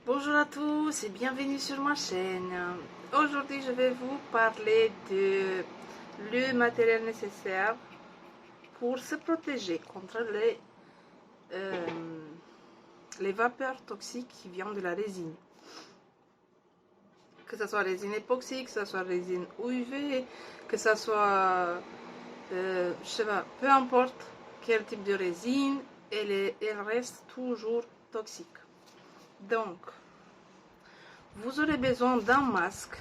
Bonjour à tous et bienvenue sur ma chaîne. Aujourd'hui, je vais vous parler de le matériel nécessaire pour se protéger contre les vapeurs toxiques qui viennent de la résine. Que ce soit résine époxy, que ce soit résine UV, que ce soit, je sais pas, peu importe quel type de résine, elle reste toujours toxique. Donc, vous aurez besoin d'un masque.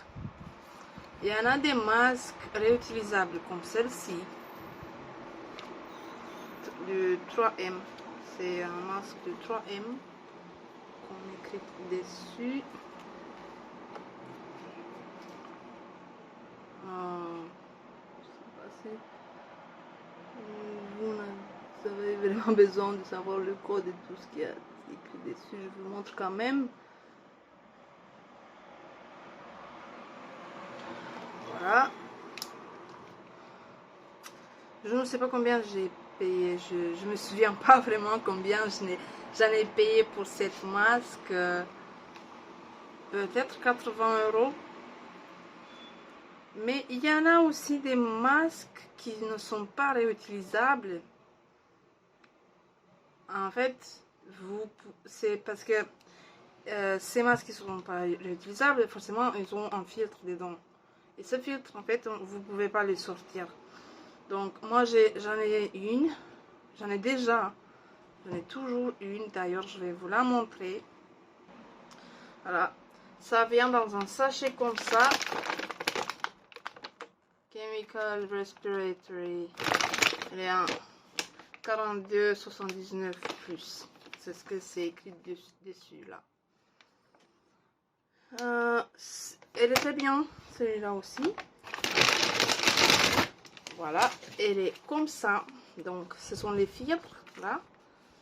Il y en a des masques réutilisables comme celle-ci, du 3M. C'est un masque de 3M qu'on écrit dessus. Je sais pas si vous avez vraiment besoin de savoir le code et tout ce qu'il y a écrit dessus. Je vous montre quand même. Voilà. Je ne sais pas combien j'ai payé. Je me souviens pas vraiment combien j'en ai payé pour cette masque. Peut-être 80 €. Mais il y en a aussi des masques qui ne sont pas réutilisables. En fait, c'est parce que ces masques qui ne sont pas réutilisables, forcément, ils ont un filtre dedans. Et ce filtre, en fait, vous ne pouvez pas les sortir. Donc, moi, j'en ai déjà, j'en ai toujours une. D'ailleurs, je vais vous la montrer. Voilà, ça vient dans un sachet comme ça. Chemical Respiratory. Elle est en 42,79 plus. C'est ce que c'est écrit dessus là. Elle est très bien, celui-là aussi. Voilà, elle est comme ça. Donc, ce sont les filtres, là.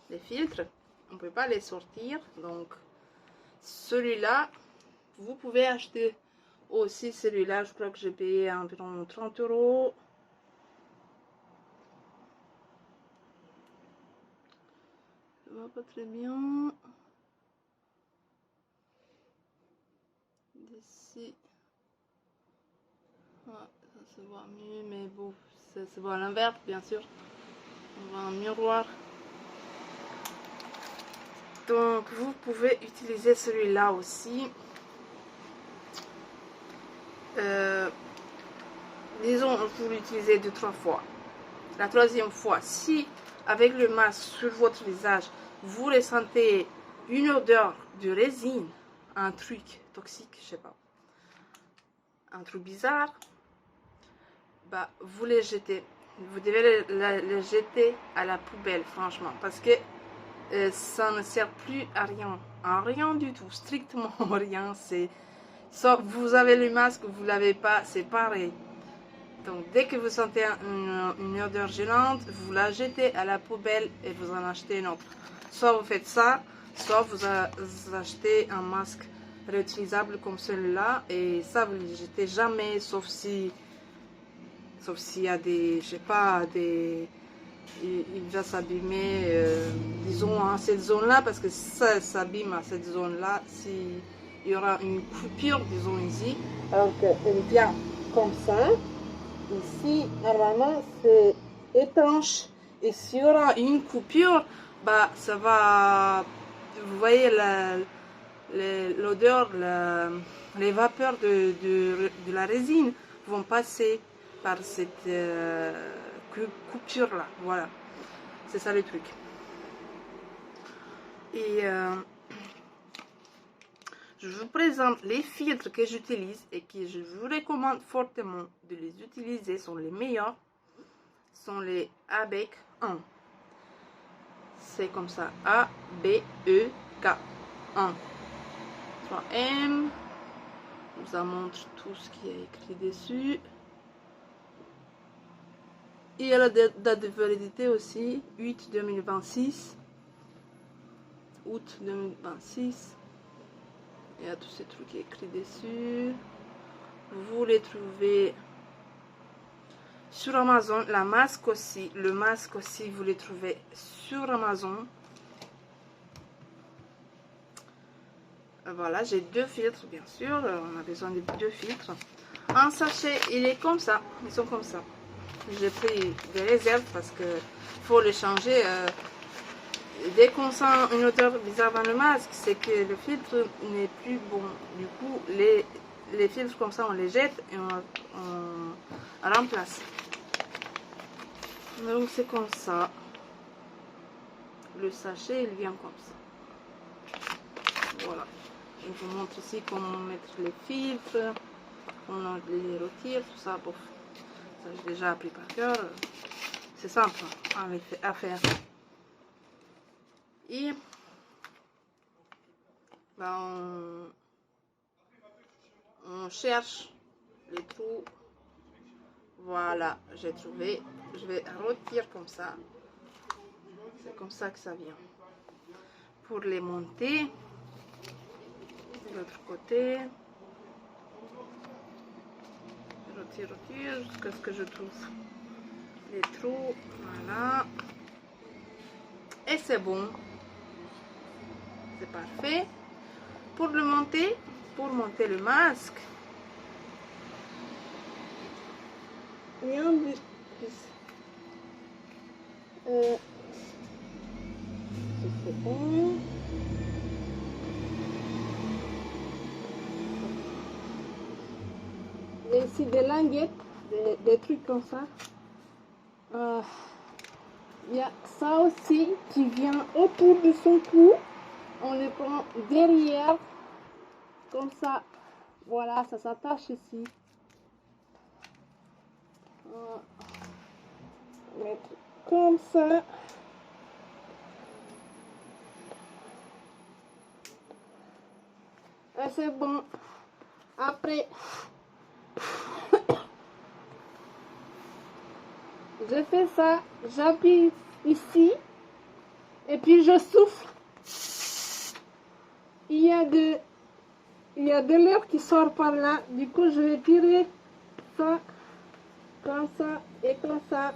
Les filtres, on ne peut pas les sortir. Donc, celui-là, vous pouvez acheter aussi celui-là. Je crois que j'ai payé environ 30 €. Ça va pas très bien. D'ici. Ouais, ça se voit mieux, mais bon, ça se voit à l'inverse, bien sûr. On voit un miroir. Donc, vous pouvez utiliser celui-là aussi. Disons, vous l'utilisez 2-3 fois. La troisième fois, si avec le masque sur votre visage, vous ressentez une odeur de résine, un truc toxique, je sais pas, un truc bizarre, bah, vous les jetez. Vous devez les jeter à la poubelle, franchement, parce que ça ne sert plus à rien. À rien du tout, strictement rien. Sauf vous avez le masque, vous l'avez pas, c'est pareil. Donc dès que vous sentez une odeur gênante, vous la jetez à la poubelle et vous en achetez une autre. Soit vous faites ça, soit vous achetez un masque réutilisable comme celui-là et ça vous ne le jetez jamais, sauf s'il y a des, je sais pas, il va s'abîmer, disons à cette zone-là, parce que ça s'abîme à cette zone-là, s'il y aura une coupure, disons ici, alors qu'elle vient comme ça. Ici, normalement, c'est étanche. Et s'il y aura une coupure, bah, ça va... Vous voyez l'odeur, les vapeurs de la résine vont passer par cette coupure-là. Voilà. C'est ça le truc. Et... je vous présente les filtres que j'utilise et que je vous recommande fortement de les utiliser, sont les meilleurs. Sont les ABEK 1. C'est comme ça. A-B-E-K 1. 3M. Je vous montre tout ce qui est écrit dessus. Il y a la date de validité aussi. 8-2026. Août 2026. Il y a tous ces trucs écrits dessus. Vous les trouvez sur Amazon. La masque aussi. Le masque aussi, vous les trouvez sur Amazon. Voilà, j'ai 2 filtres, bien sûr. On a besoin de 2 filtres. Un sachet, il est comme ça. Ils sont comme ça. J'ai pris des réserves parce que faut les changer. Dès qu'on sent une odeur bizarre dans le masque, c'est que le filtre n'est plus bon. Du coup, les filtres comme ça, on les jette et on remplace. Donc c'est comme ça. Le sachet, il vient comme ça. Voilà. Je vous montre ici comment mettre les filtres, on les retire, tout ça. Bon, ça j'ai déjà appris par cœur. C'est simple à faire. Et ben, on cherche les trous. Voilà, j'ai trouvé. Je vais retirer comme ça. C'est comme ça que ça vient. Pour les monter, de l'autre côté, je retire jusqu'à ce que je trouve les trous. Voilà. Et c'est bon. C'est parfait. Pour monter le masque, rien de c'est bon. Il y a ici des linguettes, des trucs comme ça. Il y a ça aussi qui vient autour de son cou. On le prend derrière, comme ça. Voilà, ça s'attache ici. On va mettre comme ça. Et c'est bon. Après, je fais ça, j'appuie ici et puis je souffle. Il y a de l'air qui sort par là. Du coup, je vais tirer ça comme ça et comme ça.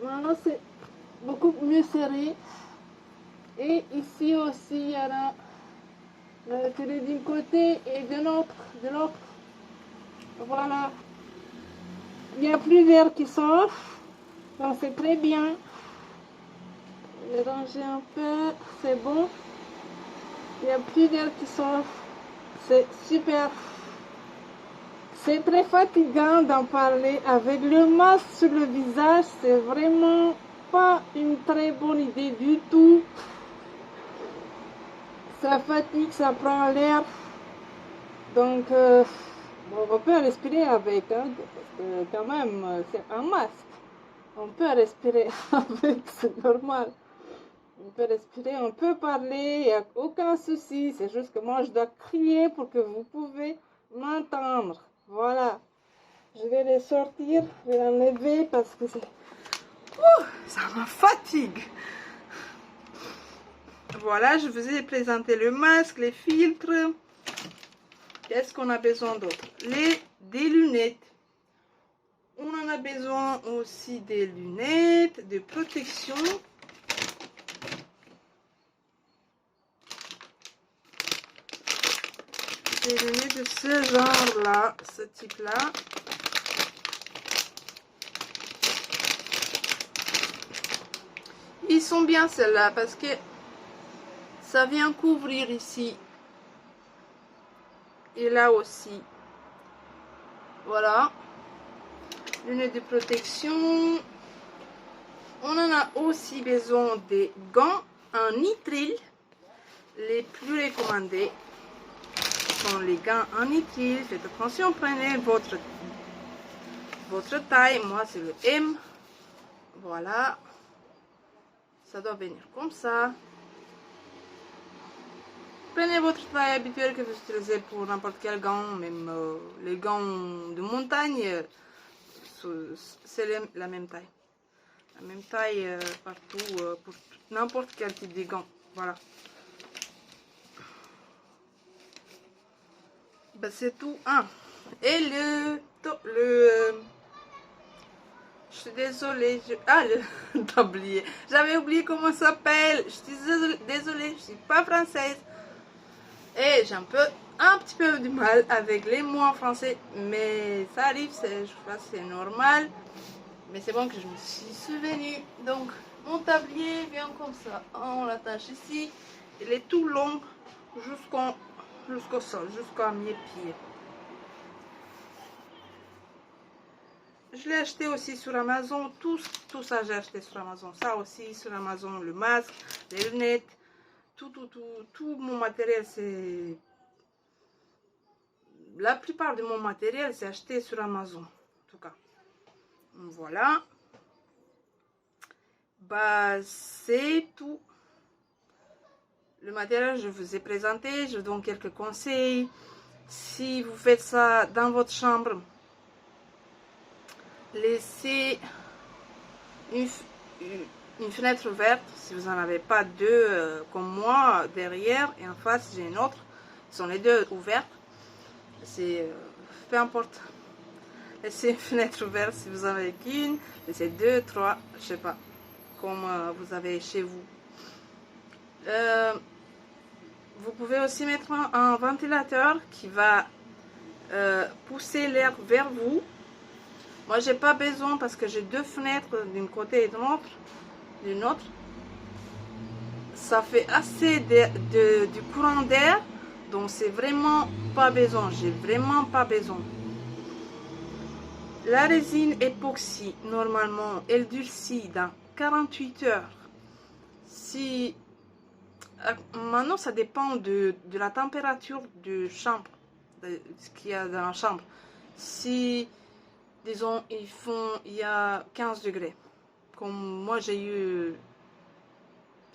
Maintenant, c'est beaucoup mieux serré. Et ici aussi, il y aura le tirer d'un côté et de l'autre. Voilà. Il n'y a plus d'air qui sort. Donc, c'est très bien. Je vais ranger un peu. C'est bon. Il n'y a plus d'air qui sort. C'est super. C'est très fatigant d'en parler avec le masque sur le visage. C'est vraiment pas une très bonne idée du tout. Ça fatigue, ça prend l'air. Donc, bon, on peut respirer avec, hein, parce que quand même, c'est un masque. On peut respirer avec, c'est normal. On peut respirer, on peut parler, il n'y a aucun souci. C'est juste que moi, je dois crier pour que vous pouvez m'entendre. Voilà. Je vais les sortir, je vais l'enlever parce que c'est... ça me fatigue. Voilà, je vous ai présenté le masque, les filtres. Qu'est-ce qu'on a besoin d'autre? Des lunettes. On en a besoin aussi des lunettes de protection. Des lunettes de ce genre-là, ce type-là. Ils sont bien celles-là parce que ça vient couvrir ici. Et là aussi. Voilà. Lunettes de protection. On en a aussi besoin des gants en nitrile. Les plus recommandés sont les gants en nitrile. Faites attention, prenez votre taille. Moi, c'est le M. Voilà. Ça doit venir comme ça. Prenez votre taille habituelle que vous utilisez pour n'importe quel gant, même les gants de montagne, c'est la même taille. La même taille partout, pour n'importe quel type de gants. Voilà. Ben, c'est tout. Ah. Et je suis désolée. Le tablier. J'avais oublié comment ça s'appelle. Je suis désolée, je suis pas française. Et j'ai un petit peu du mal avec les mots en français, mais ça arrive, je crois que c'est normal. Mais c'est bon que je me suis souvenu. Donc, mon tablier vient comme ça. On l'attache ici. Il est tout long jusqu'au sol, jusqu'à mes pieds. Je l'ai acheté aussi sur Amazon. Tout ça, j'ai acheté sur Amazon. Ça aussi, sur Amazon. Le masque, les lunettes. Tout mon matériel, c'est... La plupart de mon matériel, c'est acheté sur Amazon. En tout cas. Voilà. Bah, c'est tout. Le matériel, je vous ai présenté. Je vous donne quelques conseils. Si vous faites ça dans votre chambre, laissez une fenêtre ouverte. Si vous n'en avez pas deux comme moi, derrière et en face, j'ai une autre. Ils sont les deux ouvertes. C'est peu importe. Laissez une fenêtre ouverte si vous en avez qu'une. Laissez deux, trois, je sais pas, comme vous avez chez vous. Vous pouvez aussi mettre un ventilateur qui va pousser l'air vers vous. Moi, j'ai pas besoin parce que j'ai deux fenêtres d'un côté et d'une autre. Ça fait assez du courant d'air, donc c'est vraiment pas besoin. J'ai vraiment pas besoin. La résine époxy, normalement, elle durcit dans 48 heures. Si maintenant, ça dépend de la température de chambre, de ce qu'il y a dans la chambre. Si, disons, il y a 15 degrés, comme moi j'ai eu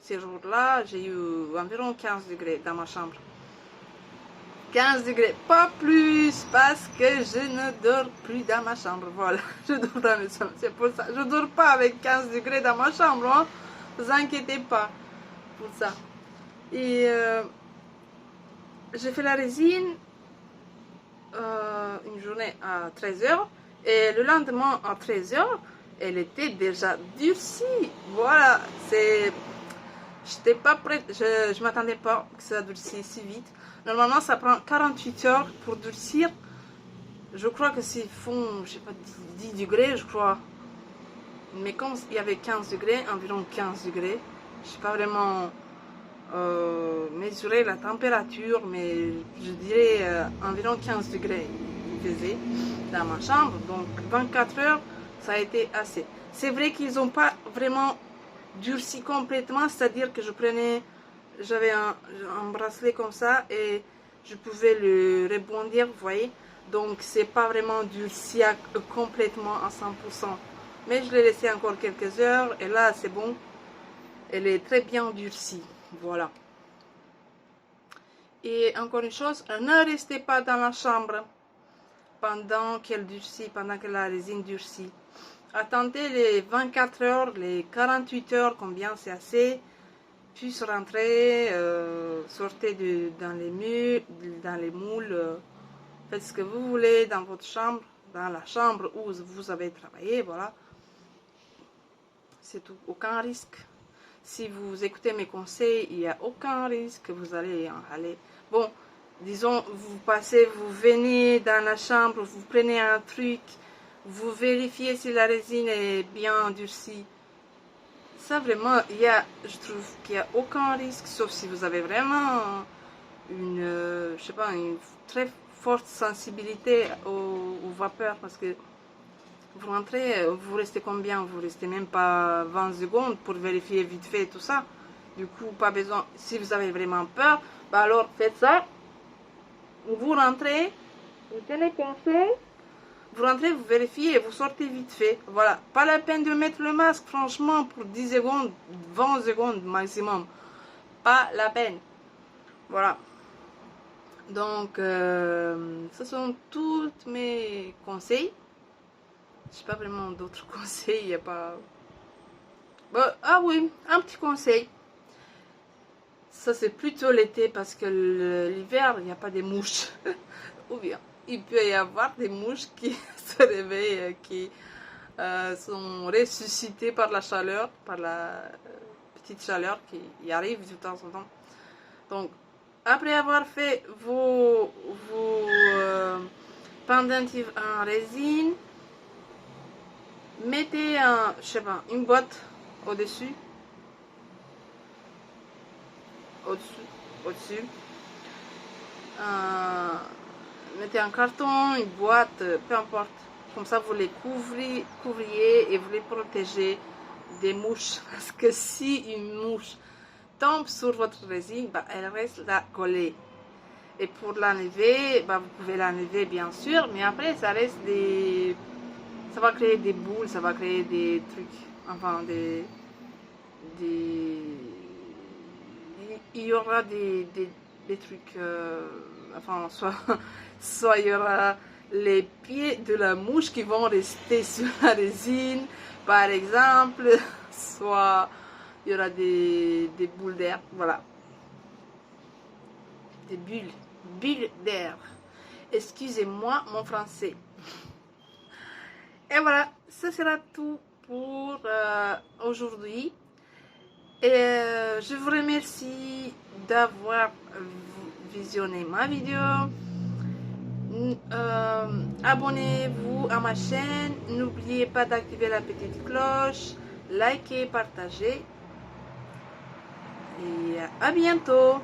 ces jours-là, j'ai eu environ 15 degrés dans ma chambre. 15 degrés, pas plus, parce que je ne dors plus dans ma chambre. Voilà, je dors dans ma chambre, c'est pour ça. Je ne dors pas avec 15 degrés dans ma chambre, hein. Ne vous inquiétez pas pour ça. Et j'ai fait la résine une journée à 13 h et le lendemain à 13 h elle était déjà durcie. Voilà, j'étais pas prête, je m'attendais pas que ça durcisse si vite. Normalement, ça prend 48 heures pour durcir. Je crois que s'ils font, je sais pas, 10 degrés, je crois. Mais comme il y avait 15 degrés, environ 15 degrés, je sais pas vraiment mesurer la température, mais je dirais environ 15 degrés il faisait dans ma chambre. Donc 24 heures, ça a été assez. C'est vrai qu'ils n'ont pas vraiment durci complètement, c'est-à-dire que j'avais un bracelet comme ça et je pouvais le rebondir, vous voyez. Donc c'est pas vraiment durci complètement à 100%. Mais je l'ai laissé encore quelques heures et là c'est bon. Elle est très bien durcie. Voilà. Et encore une chose, ne restez pas dans la chambre pendant qu'elle durcit, pendant que la résine durcit. Attendez les 24 heures, les 48 heures, combien c'est assez. Puis rentrez, sortez dans les moules, faites ce que vous voulez dans votre chambre, dans la chambre où vous avez travaillé, voilà. C'est tout, aucun risque. Si vous écoutez mes conseils, il n'y a aucun risque que vous allez en aller. Bon, disons, vous venez dans la chambre, vous prenez un truc, vous vérifiez si la résine est bien durcie. Ça vraiment, je trouve qu'il n'y a aucun risque, sauf si vous avez vraiment je sais pas, une très forte sensibilité aux vapeurs, parce que vous rentrez, vous restez combien? Vous restez même pas 20 secondes pour vérifier vite fait tout ça. Du coup, pas besoin. Si vous avez vraiment peur, bah alors faites ça. Vous rentrez, vous tenez conseil, vous rentrez, vous vérifiez et vous sortez vite fait. Voilà. Pas la peine de mettre le masque, franchement, pour 10 secondes, 20 secondes maximum. Pas la peine. Voilà. Donc, ce sont tous mes conseils. Je n'ai pas vraiment d'autres conseils. Il n'y a pas... Bon, ah oui, un petit conseil. Ça, c'est plutôt l'été parce que l'hiver, il n'y a pas des mouches. Ou bien, il peut y avoir des mouches qui se réveillent, qui sont ressuscitées par la chaleur, par la petite chaleur qui arrive de temps en temps. Donc, après avoir fait vos pendentives en résine, mettez je sais pas, une boîte au-dessus, au-dessus. Mettez un carton, une boîte, peu importe. Comme ça, vous les couvriez et vous les protégez des mouches. Parce que si une mouche tombe sur votre résine, bah, elle reste là collée. Et pour l'enlever, bah, vous pouvez l'enlever bien sûr, mais après, ça reste des... Ça va créer des boules, ça va créer des trucs, enfin il y aura des trucs, enfin soit il y aura les pieds de la mouche qui vont rester sur la résine, par exemple, soit il y aura des boules d'air, voilà, des bulles d'air. Excusez-moi mon français. Et voilà, ce sera tout pour aujourd'hui. Et je vous remercie d'avoir visionné ma vidéo. Abonnez-vous à ma chaîne. N'oubliez pas d'activer la petite cloche. Likez, partagez. Et à bientôt.